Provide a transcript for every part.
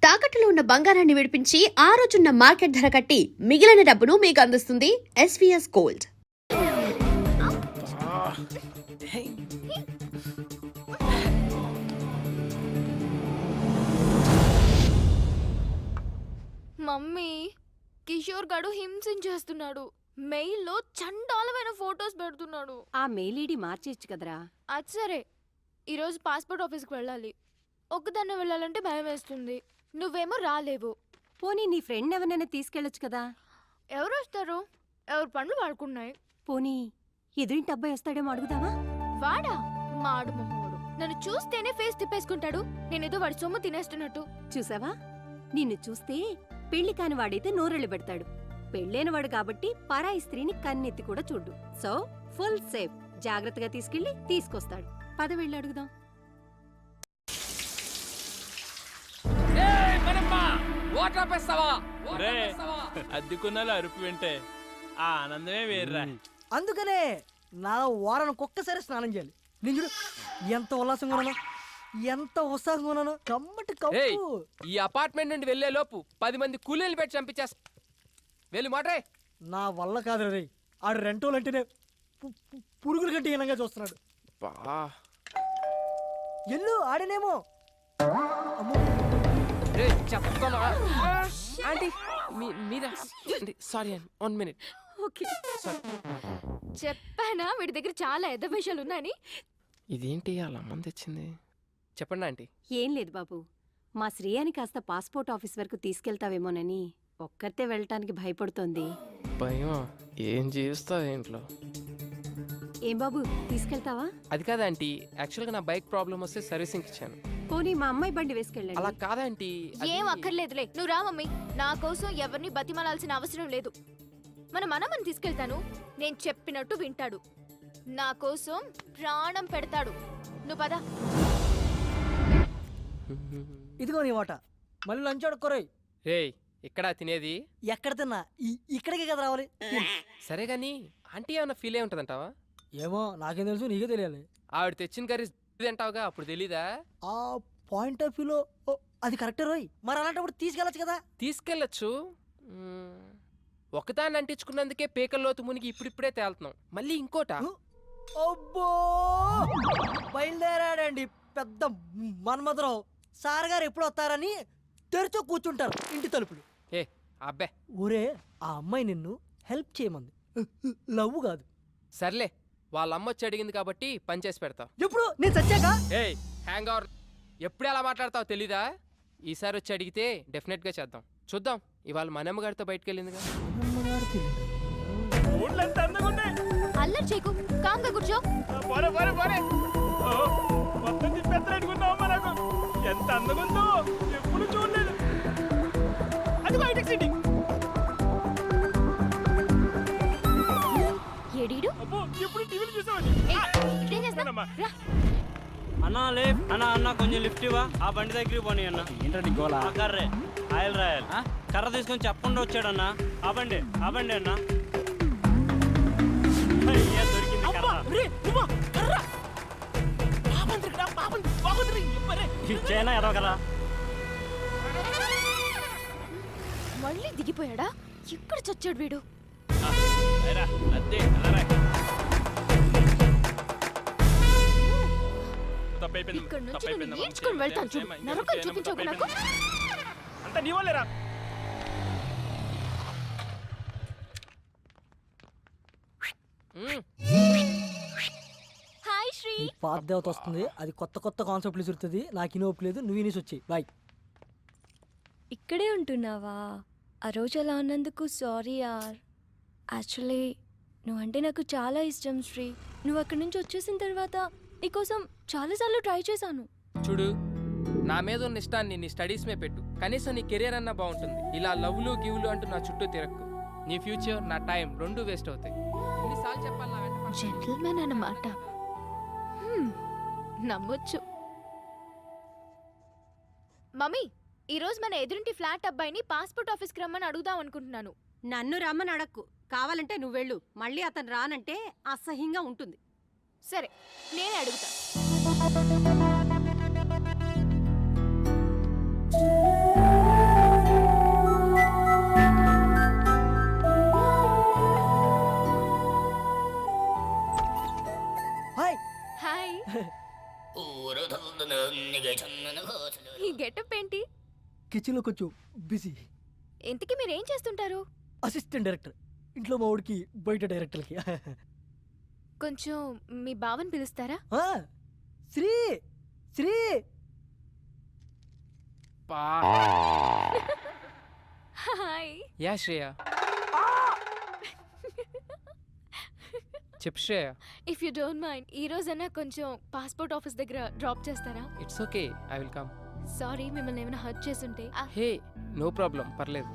తాకట్టులో ఉన్న బంగారాన్ని విడిపించి ఆ రోజున్న మార్కెట్ ధర కట్టి మిగిలిన డబ్బును మీకు అందిస్తుంది ఎస్వీఎస్ గోల్డ్. మమ్మీ, కిషోర్ గడు హింసించేస్తున్నాడు. మెయిల్లో చండాలమైన ఫొటోస్ పెడుతున్నాడు. ఆ మెయిల్ ఐడి మార్చేయచ్చు కదరా. అది సరే, ఈరోజు పాస్పోర్ట్ ఆఫీస్కి వెళ్ళాలి. ఒక్కదాన్నే వెళ్ళాలంటే భయం వేస్తుంది. నువ్వేమో రాలేవు. పోనీ నీ ఫ్రెండ్ ఎవరినైనా తీసుకెళ్ళొచ్చు కదా. ఎవరు వస్తారు? ఎవరు పనులు వాడుకున్నాయి. పోనీ ఎదురింటి అబ్బాయి వస్తాడేమో అడుగుదావా? వాడా? మాడు మొహోడు. నన్ను చూస్తేనే ఫేస్ తిప్పేసుకుంటాడు. నేనేదో వాడి సొమ్ము తినేస్తున్నట్టు. చూసావా, నిన్ను చూస్తే పెళ్లి కాని వాడైతే నోరెళ్ళు పెడతాడు. పెళ్ళైనవాడు కాబట్టి పరాయి స్త్రీని కన్నెత్తి కూడా చూడ్డు. So full safe. జాగ్రత్తగా తీసుకెళ్లి తీసుకొస్తాడు. పద వెళ్ళి అడుగుదాం. అద్దెకున్నాలు అరుపు వింటే ఆ ఆనందమే వేర్రా. అందుకనే నా వారానికి ఒక్కసారి స్నానం చేయాలి. నేను చూడు ఎంత ఉల్లాసంగా ఉన్నాను, ఎంత ఉత్సాహంగా ఉన్నాను. కమ్మటి కప్పు. ఈ అపార్ట్మెంట్ నుండి వెళ్లే లోపు 10 మంది కూలీలు పెట్టి చంపించేస్తా. వెళ్ళి మాట్రే. నా వల్ల కాదు రే. ఆడు రెంటోలు అంటేనే పురుగుల కంటే హీనంగా చూస్తున్నాడు. ఎల్లు ఆడనేమో. చెప్పానా వీడి దగ్గర చాలా ఎద్ద విషయాలు ఉన్నాయని. ఇదేంటి అలా అమ్మని తెచ్చింది? చెప్పండి ఆంటీ. ఏం లేదు బాబు, మా శ్రేయాని కాస్త పాస్పోర్ట్ ఆఫీస్ వరకు తీసుకెళ్తావేమోనని. ఒక్కరితే వెళ్ళటానికి భయపడుతోంది. భయం? ఏం చేస్తావు ఇంట్లో? ఏం బాబు, తీసుకెళ్తావా? అది కాదా ఆంటీ, యాక్చువల్గా నా బైక్ ప్రాబ్లం వస్తే సర్వీసింగ్ ఇచ్చాను. పోనీ మా అమ్మాయి బండి వేసుకెళ్ళండి. అలా కాదంటీ. ఏం అక్కర్లేదులే, నువ్వు రా మమ్మీ. నా కోసం ఎవరిని బతిమలాల్సిన అవసరం లేదు. మన మనమని తీసుకెళ్తాను. నేను చెప్పినట్టు వింటాడు. నా కోసం ప్రాణం పెడతాడు. నువ్వు పద. ఇదిగో నీ వాట. మళ్ళీ లంచ్ అడుక్కోరాయి. రేయ్, ఇక్కడ తినేది? ఎక్కడ తిన్నా ఇక్కడికే కదా రావాలి. సరే గాని ఆంటీ ఏమన్నా ఫీల్ అయి ఉంటదంటావా? ఏమో నాకేం తెలుసు, నీకే తెలియాలి. ఆవిడ తెచ్చిన కర్రీ తింటావుగా, అప్పుడు తెలీదా? ఆ పాయింట్ ఆఫ్ వ్యూలో అది కరెక్టే రోయ్. మరి అలాంటప్పుడు తీసుకెళ్ళచ్చు కదా. తీసుకెళ్ళచ్చు. ఒకదాన్ని అంటించుకున్నందుకే పేకల్లోతు మునిగి ఇప్పుడిప్పుడే తేలుతున్నాం. మళ్ళీ ఇంకోట. అబ్బో, బయలుదేరాడండి పెద్ద మన్మధరావు. సార్ గారు ఎప్పుడు వస్తారని తెరిచో కూర్చుంటారు ఇంటి తలుపులు. ఏ అబ్బే, ఒరే ఆ అమ్మాయి నిన్ను హెల్ప్ చేయమంది, లవ్ కాదు. సర్లే, వాళ్ళ అమ్మ వచ్చి అడిగింది కాబట్టి పని చేసి పెడతావు. ఎప్పుడు నేను చచ్చాక? ఏయ్ హ్యాంగ్ ఓవర్, ఎప్పుడు ఎలా మాట్లాడతావు తెలీదా? ఈసారి వచ్చి అడిగితే డెఫినెట్ గా చేద్దాం. చూద్దాం. ఇవాళ మనమ్మ గారితో బయటకు వెళ్ళిందిగా. అల్లరి చేయకు, కామ్గా కూర్చో. ఎంత అందగుందో ఎప్పుడు చూడలేదు. అది బయటకు సిటీ. ఏడీడు? అబ్బో, ఎప్పుడు టీవీలు చూసావని. ఇదేం చేస్తావ్? రా. అన్నా లే అన్నా కొంచెం లిఫ్ట్ ఇవ్వా. ఆ బండి దగ్గరికి పోనీ అన్న. ఏంటండి గోలా? కర్రే ఆయిల్ రాయల్ కర్ర తీసుకొని చెప్పకుండా వచ్చాడన్నా. ఆ బండి అన్న. దొరికింది ఇచ్చేనా ఎదో కదా. మళ్ళీ దిగిపోయాడా? ఎక్కడ చచ్చాడు వీడు? ఇక్కడ నుంచి నేను ఈడ్చుకొని వెళ్తాను చూడు. నరకం చూపించకు నాకు. అంత నీ వాళ్ళేరా. హాయ్ శ్రీ. పాత దేవత వస్తుంది, అది కొత్త కొత్త కాన్సెప్ట్లు చూస్తుంది. నాకు ఇనోపు లేదు, నువ్వు ఇనేసి వచ్చాయి. బాయ్. ఇక్కడే ఉంటున్నావా? ఆ రోజు అలా అన్నందుకు సారీ యార్. యాక్చువల్లీ నువ్వంటే నాకు చాలా ఇష్టం శ్రీ. నువ్వు అక్కడి నుంచి వచ్చేసిన తర్వాత నీకోసం చాలాసార్లు ట్రై చేశాను. చూడు, నా మీద ఉన్న ఇష్టాన్ని నీ స్టడీస్ మీద పెట్టు. కనీసం నీ కెరియర్ అన్నా బాగుంటుంది. ఇలా లవ్లు గివ్లు అంటూ నా చుట్టూ తిరక్కు. నీ ఫ్యూచర్, నా టైం రెండూ వేస్ట్ అవుతాయి. ఎన్నిసార్లు చెప్పాలి? జెంటిల్మెన్ అన్నమాట. నమ్మొచ్చు. మమ్మీ, ఈరోజు మన ఎదురింటి ఫ్లాట్ అబ్బాయిని పాస్పోర్ట్ ఆఫీస్కి రమ్మని అడుగుదాం అనుకుంటున్నాను. నన్ను రమ్మని అడక్కు. కావాలంటే నువ్వు వెళ్ళు. మళ్ళీ అతను రానంటే అసహ్యంగా ఉంటుంది. సరే, నేనే అడుగుతా. కిచెన్లో కొంచెం బిజీ. ఇంతకీ మీరు ఏం చేస్తుంటారు? అసిస్టెంట్ డైరెక్టర్, ఇంట్లో మా ఊడికి బయట డైరెక్టర్కి. కొంచెం మీ బావని పిలుస్తారా? శ్రీ శ్రీ పా హాయ్. యా శ్రేయ, చెప్పు Shreya. If you don't mind ఈ రోజైనా కొంచెం పాస్పోర్ట్ ఆఫీస్ దగ్గర డ్రాప్ చేస్తారా? It's okay, I will come. Sorry మిమ్మల్ని ఏమైనా హర్ట్ చేసుంటే. హే నో ప్రాబ్లం, పర్లేదు.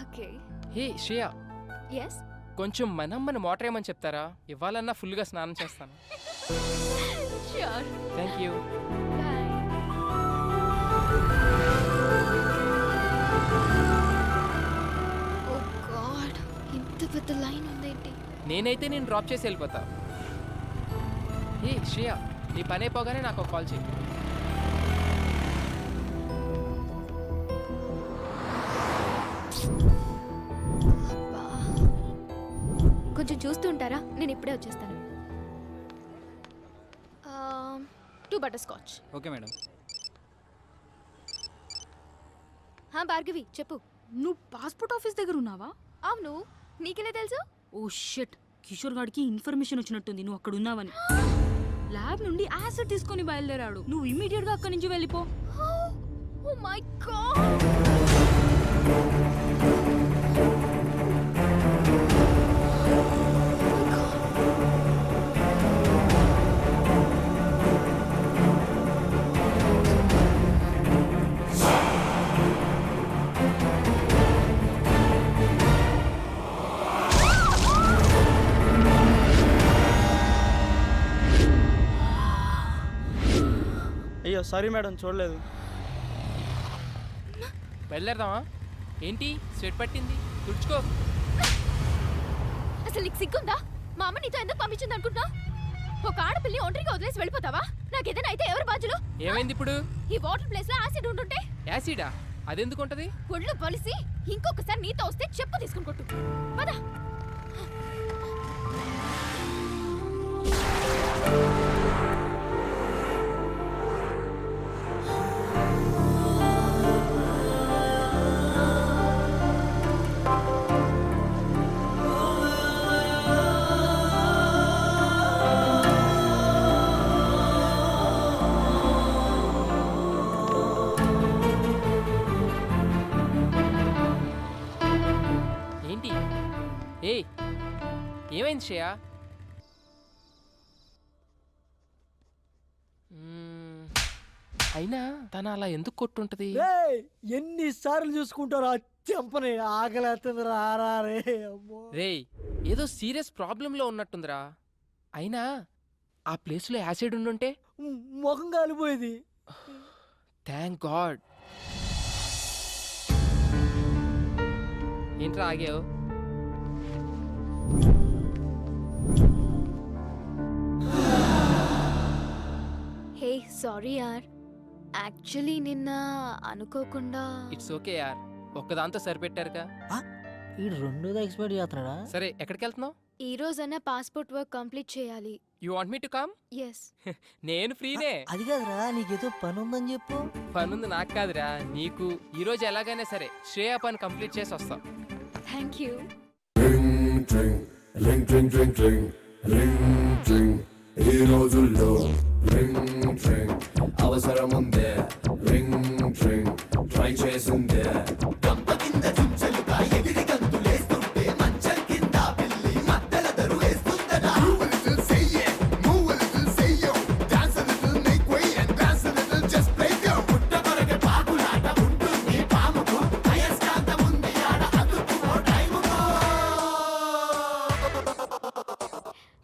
ఓకే. Hey Shreya, yes. కొంచెం మన వాటర్ ఏమని చెప్తారా? ఇవ్వాలన్నా ఫుల్గా స్నానం చేస్తాను. Sure. Thank you. Bye. Oh god, ఇంత పెద్ద లైన్ ఉందేంటి? నేనైతే నేను డ్రాప్ చేసి వెళ్ళిపోతా. హే శ్రేయ, నీ పని అయిపోగానే నాకు ఒక కాల్ చేయి. అబ్బా. కొంచెం చూస్తూ ఉంటారా? నేను ఇప్పుడే వచ్చేస్తాను. 2 butter scotch. Okay madam. Bhargavi చెప్పు. నువ్వు పాస్పోర్ట్ ఆఫీస్ దగ్గర ఉన్నావా? అవును, నీకెలా తెలుసు? ఓ షిట్, కిషోర్ గాడికి ఇన్ఫర్మేషన్ వచ్చినట్టుంది నువ్వు అక్కడ ఉన్నావని. ల్యాబ్ నుండి యాసిడ్ తీసుకొని బయలుదేరాడు. నువ్వు ఇమ్మీడియట్ గా అక్కడి నుంచి వెళ్ళిపో. Oh my god. అయ్యో సారీ మేడం, చూడలేదు. బయలుదేరదామా? ఏంటి స్వెట్ పట్టింది, తుడుచుకో. అసలు నీకు సిగ్గుందా? మా అమ్మ నీతో ఎందుకు పంపించింది అనుకుంటున్నా? ఒక ఆడపిల్లి ఒంటరిగా వదిలేసి వెళ్ళిపోతావా? నాకేదైనా అయితే ఎవరు బాధ్యులు? ఏమైంది ఇప్పుడు? ఈ వాటర్ ప్లేస్ లో యాసిడ్ ఉంటుంటే. యాసిడా? అదెందుకు ఉంటది? ఒళ్ళు బలిసి ఇంకొకసారి నీతో వస్తే చెప్పు తీసుకుని కొట్టు. పద. ఏంటి? ఏయ్ ఏమైంది శ్రేయ? అయినా తను అలా ఎందుకు కొట్టుంటది? ఎన్నిసార్లు చూసుకుంటారా చెంపని? ఆకలేస్తుంది రారా రే. రేయ్ ఏదో సీరియస్ ప్రాబ్లంలో ఉన్నట్టుందిరా. అయినా ఆ ప్లేస్లో యాసిడ్ ఉండుంటే ముఖం కాలిపోయేది. Thank God. ఏంట్రా ఆగావు? హే సారీ యార్, యాక్చువల్లీ నిన్న అనుకోకుండా. ఇట్స్ ఓకే యార్, ఒక్కదాంతో సరిపెట్టారుగా. ఈ రెండోది ఎక్స్పైర్ చేస్తున్నాడా? సరే ఎక్కడికి వెళ్తున్నావు? ఈ రోజైనా పాస్పోర్ట్ వర్క్ కంప్లీట్ చేయాలి. You want me to come? Yes. నేను ఫ్రీనే. అది కాదురా, నీకేదో పని ఉందని చెప్పు. పనుంది నాకు కాదురా నీకు. ఈ రోజు ఎలాగైనా సరే శ్రేయ పని కంప్లీట్ చేసి వస్తాం. Thank you. ఈ రోజుల్లో అవసరం ఉందే, ట్రై చేసిందే.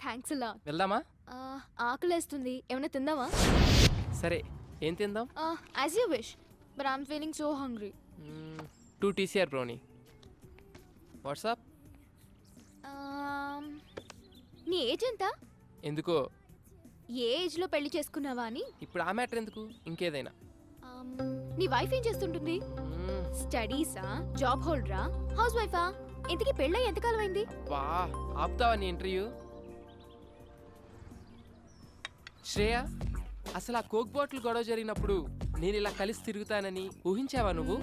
థ్యాంక్స్ అలా. వెళ్దామా? ఆకలేస్తుంది, ఏమైనా తిందామా? సరే ఏం తిందాం? As you wish, but I'm feeling so hungry. 2 TCR brownie. WhatsApp? నీ ఏజ్ ఎంత? ఎందుకో ఏ ఏజ్లో పెళ్లి చేసుకున్నావా అని. ఇప్పుడు ఆ మ్యాటర్ ఎందుకు, ఇంకేదైనా. నీ వైఫ్ ఏం చేస్తుంటుంది? స్టడీసా, జాబ్ హోల్డరా, హౌస్ వైఫా? ఇంతకీ పెళ్ళై ఎంతకాలం అయింది? వా ఆపుతావా నీ ఇంటర్వ్యూ? శ్రేయ, అసలు ఆ కోక్ బాటిల్ గొడవ జరిగినప్పుడు నేను ఇలా కలిసి తిరుగుతానని ఊహించావా నువ్వు?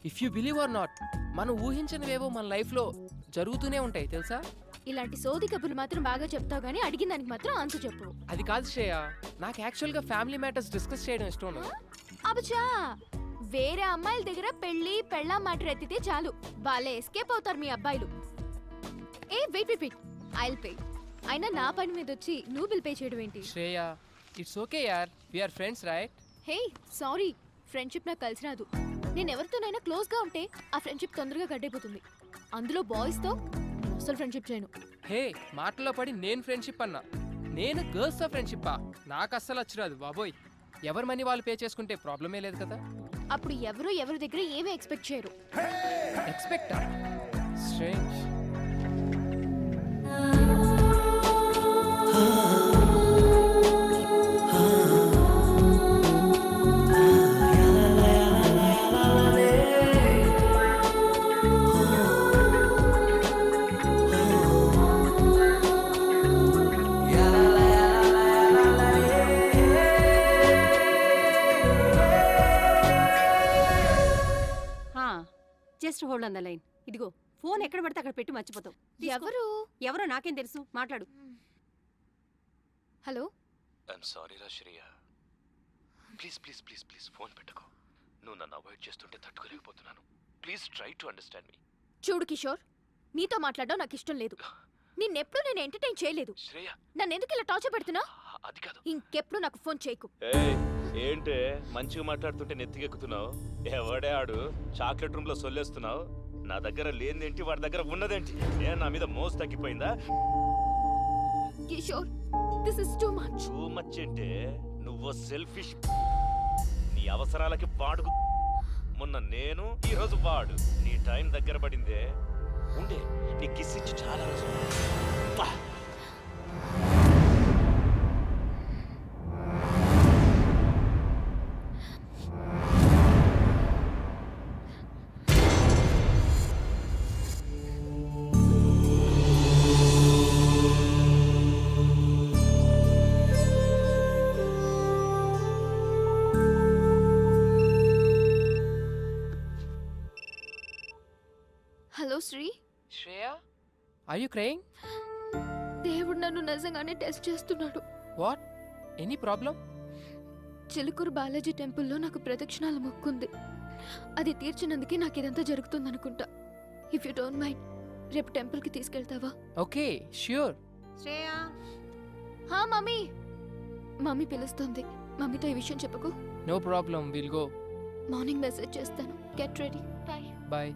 If you believe are not, మనం ఊహించనివేవో మన లైఫ్లో జరుగుతూనే ఉంటాయి తెలుసా? ఇలాంటి సోది కబుర్లు మాత్రం బాగా చెప్తావు కానీ అడిగిన దానికి మాత్రం ఆన్సర్ చెప్పు. అది కాదు శ్రేయ, నాకు యాక్చువల్గా ఫ్యామిలీ మ్యాటర్స్ డిస్కస్ చేయడం ఇష్టం. అబచా, వేరే అమ్మాయిల దగ్గర పెళ్లి పెళ్ళా మ్యాటర్ ఎత్తితే చాలు, వాళ్ళే ఎస్కేప్ అవుతారు మీ అబ్బాయిలు. ఏ వెయిట్, ఐల్ పే. అయినా నా పని మీద వచ్చి నువ్వు బిల్ పే చేయడం ఏంటి? శ్రేయ, ఇట్స్ ఓకే యార్, we are friends right? Hey sorry, friendship నాకు కలిసి రాదు. నేను ఎవరితోనైనా క్లోజ్గా ఉంటే ఆ ఫ్రెండ్షిప్ తొందరగా గడ్డైపోతుంది. అందులో బాయ్స్తో నేను అసలు ఫ్రెండ్షిప్ చేయను. హే, మాటలో పడి నేను ఫ్రెండ్షిప్ అన్నా, నేను గర్ల్స్తో ఫ్రెండ్షిప్పా? నాకు అస్సలు వచ్చిరాదు బాబోయ్. ఎవరి మనీ వాళ్ళు పే చేసుకుంటే ప్రాబ్లమే లేదు కదా. అప్పుడు ఎవరి దగ్గర ఏమీ ఎక్స్పెక్ట్ చేయరు. ఎక్స్పెక్టా? Strange. Just hold on the line. ఇదిగో ఫోన్ ఎక్కడ పడితే అక్కడ పెట్టి మర్చిపోతావు. ఎవరో నాకేం తెలుసు, మాట్లాడు. హలో, ఐఎమ్ సారీ రా Shreya, please please please please phone పెట్టుకో. నువ్వు నన్ను అవాయిడ్ చేస్తుంటే తట్టుకోలేకపోతున్నాను. ప్లీజ్ ట్రై టు అండర్స్టాండ్ మీ. చూడు కిషోర్, నీతో మాట్లాడడం నాకు ఇష్టం లేదు. నిన్నెప్పుడు నేను ఎంటర్టైన్ చేయలేదు. శ్రేయ, నన్ను ఎందుకు ఇలా టార్చర్ పెడుతున్నా? అది కాదు. ఇంకెప్పుడు నాకు ఫోన్ చేయకు. ఏంటే మంచిగా మాట్లాడుతుంటే నెత్తికెక్కుతున్నావు? ఎవడే ఆడు? చాక్లెట్ రూమ్ లో సొల్లేస్తున్నావు. నా దగ్గర లేనిదేంటి, వాడి దగ్గర ఉన్నదేంటి? నా మీద మోసు తగ్గిపోయిందా? Kishore, this is too much. Too much అంటే నువ్వు సెల్ఫిష్. నీ అవసరాలకి వాడు. మొన్న నేను, ఈ రోజు వాడు. నీ టైం దగ్గర పడిందే. ఉండే నీ కిస్ ఇచ్చి చాలా రోజులు. Hello Sri. Shreya, are you crying? దేవుడు నన్ను నిజంగానే టెస్ట్ చేస్తున్నాడు. What? Any problem? Chilkur Balaji టెంపుల్లో నాకు ప్రదక్షిణాల మొక్కుంది. అది తీర్చినందుకే నాకు ఇదంతా జరుగుతుందనుకుంటా. ఇఫ్ యూ డోంట్ మైండ్, రేపు టెంపుల్కి తీసుకెళ్తావా? Okay, sure. శ్రేయా. హా మమ్మీ. మమ్మీ పిలుస్తుంది. మమ్మీతో ఈ విషయం చెప్పకు. No problem, will go. Morning message చేస్తాను. Get ready. బాయ్. బాయ్.